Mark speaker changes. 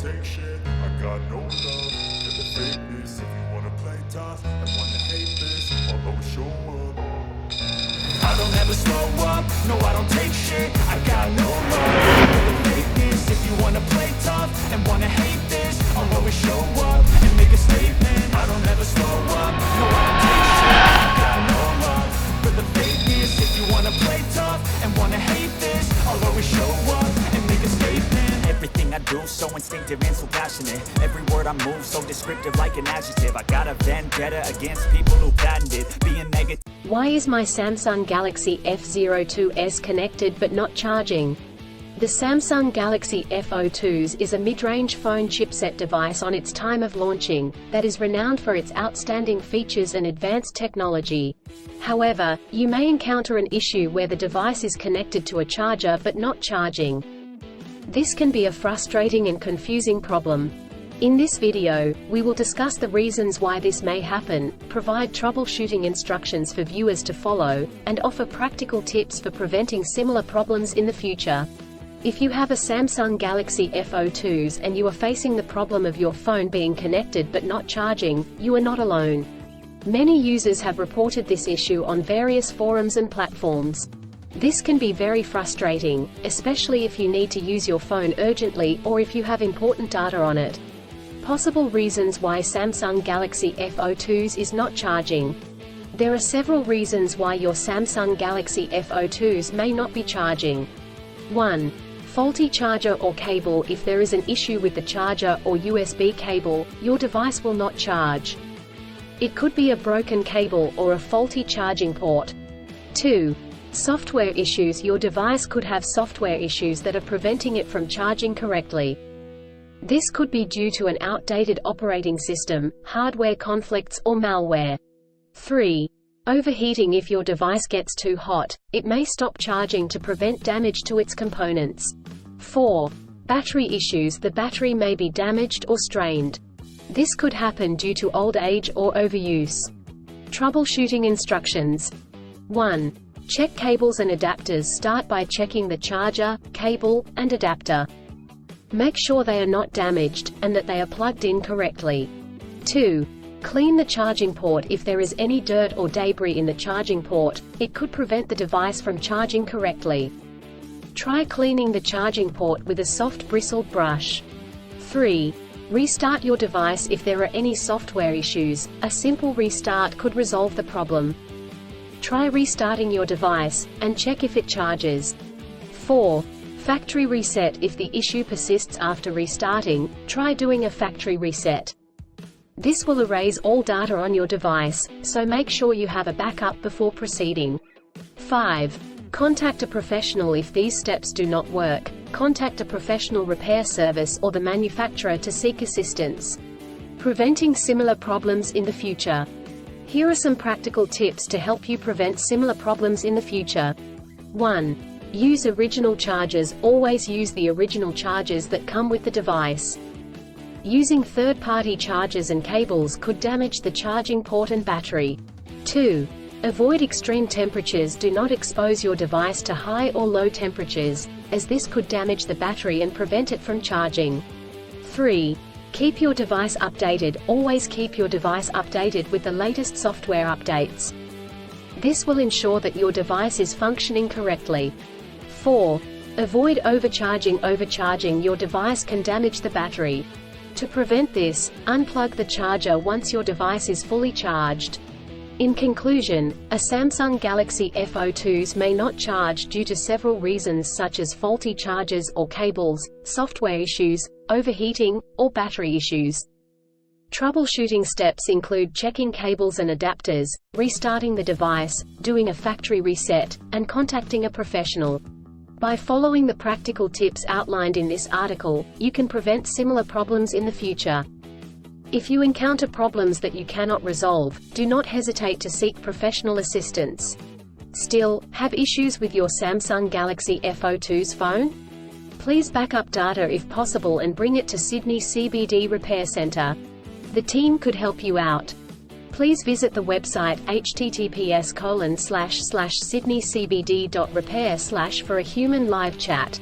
Speaker 1: take shit. I got no love for the fakeness. If you wanna play tough and wanna hate this, I'll always show up. I don't ever slow up, no I don't take shit. I got no love for the fakeness. If you wanna play tough and wanna hate this, I'll always show up and make a statement. I don't ever slow up, no I don't take shit. I got no love for the fakeness. If you wanna play tough and wanna hate this, I'll always show up and make a statement.
Speaker 2: Everything I do so instinctive and so passionate. Every word I move so descriptive like an adjective. I got a vendetta against people who patented being negative.
Speaker 3: Why is my Samsung Galaxy F02s connected but not charging? The Samsung Galaxy F02s is a mid-range phone chipset device on its time of launching, that is renowned for its outstanding features and advanced technology. However, you may encounter an issue where the device is connected to a charger but not charging. This can be a frustrating and confusing problem. In this video, we will discuss the reasons why this may happen, provide troubleshooting instructions for viewers to follow, and offer practical tips for preventing similar problems in the future. If you have a Samsung Galaxy F02s and you are facing the problem of your phone being connected but not charging, you are not alone. Many users have reported this issue on various forums and platforms. This can be very frustrating, especially if you need to use your phone urgently or if you have important data on it. Possible reasons why Samsung Galaxy F02s is not charging. There are several reasons why your Samsung Galaxy F02s may not be charging. 1. Faulty charger or cable. If there is an issue with the charger or USB cable, your device will not charge. It could be a broken cable or a faulty charging port. 2. Software issues. Your device could have software issues that are preventing it from charging correctly. This could be due to an outdated operating system, hardware conflicts or malware. 3. Overheating. If your device gets too hot, it may stop charging to prevent damage to its components. 4. Battery issues. The battery may be damaged or strained. This could happen due to old age or overuse. Troubleshooting instructions. 1. Check cables and adapters. Start by checking the charger, cable, and adapter. Make sure they are not damaged, and that they are plugged in correctly. 2. Clean the charging port. If there is any dirt or debris in the charging port, it could prevent the device from charging correctly. Try cleaning the charging port with a soft bristled brush. 3. Restart your device. If there are any software issues, a simple restart could resolve the problem. Try restarting your device, and check if it charges. 4. Factory reset. If the issue persists after restarting, try doing a factory reset. This will erase all data on your device, so make sure you have a backup before proceeding. 5. Contact a professional. If these steps do not work, contact a professional repair service or the manufacturer to seek assistance. Preventing similar problems in the future. Here are some practical tips to help you prevent similar problems in the future. 1. Use original chargers. Always use the original chargers that come with the device. Using third-party chargers and cables could damage the charging port and battery. 2. Avoid extreme temperatures. Do not expose your device to high or low temperatures, as this could damage the battery and prevent it from charging. 3. Keep your device updated. Always keep your device updated with the latest software updates. This will ensure that your device is functioning correctly. 4. Avoid overcharging. Overcharging your device can damage the battery. To prevent this, unplug the charger once your device is fully charged. In conclusion, a Samsung Galaxy F02s may not charge due to several reasons such as faulty chargers or cables, software issues, overheating, or battery issues. Troubleshooting steps include checking cables and adapters, restarting the device, doing a factory reset, and contacting a professional. By following the practical tips outlined in this article, you can prevent similar problems in the future. If you encounter problems that you cannot resolve, do not hesitate to seek professional assistance. Still, have issues with your Samsung Galaxy F02s phone? Please back up data if possible and bring it to Sydney CBD Repair Centre. The team could help you out. Please visit the website https://sydneycbd.repair/ for a human live chat.